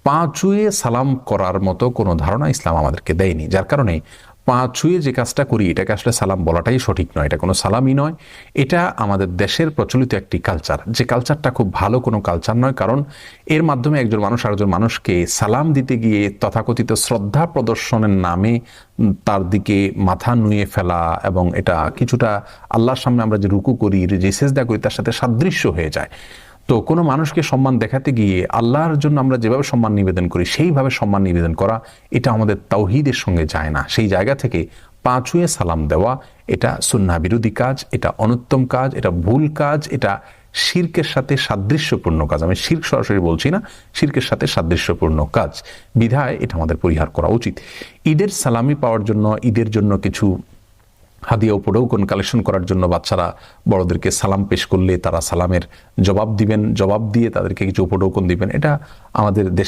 পা ছুঁয়ে সালাম করার মতো কোনো ধারণা ইসলাম আমাদেরকে দেয়নি, যার কারণে পা ছুঁয়ে যে কাজটা করি এটাকে আসলে সালাম বলাটাই সঠিক নয়, এটা কোনো সালামই নয়। এটা আমাদের দেশের প্রচলিত একটি কালচার, যে কালচারটা খুব ভালো কোনো কালচার নয়, কারণ এর মাধ্যমে একজন মানুষ আরেকজন মানুষকে সালাম দিতে গিয়ে তথাকথিত শ্রদ্ধা প্রদর্শনের নামে তার দিকে মাথা নুয়ে ফেলা, এবং এটা কিছুটা আল্লাহর সামনে আমরা যে রুকু করি, যে সেজদা করি, তার সাথে সাদৃশ্য হয়ে যায়। তো কোনো মানুষকে সম্মান দেখাতে গিয়ে আল্লাহর জন্য আমরা যেভাবে সম্মান নিবেদন করি সেইভাবে সম্মান নিবেদন করা, এটা আমাদের তাওহীদের সঙ্গে যায় না। সেই জায়গা থেকে পা ছুঁয়ে সালাম দেওয়া এটা সুন্নাহ বিরোধী কাজ, এটা অনুত্তম কাজ, এটা ভুল কাজ, এটা শিরকের সাথে সাদৃশ্যপূর্ণ কাজ। আমি শিরক সরাসরি বলছি না, শিরকের সাথে সাদৃশ্যপূর্ণ কাজ, বিধায় এটা আমাদের পরিহার করা উচিত। ঈদের সালামি পাওয়ার জন্য, ঈদের জন্য কিছু হাদিয়া উপঢৌকন কালেকশন করার জন্য বাচ্চারা বড়দেরকে সালাম পেশ করলে তারা সালামের জবাব দিবেন, জবাব দিয়ে তাদেরকে কিছু উপঢৌকন দিবেন, এটা আমাদের দেশে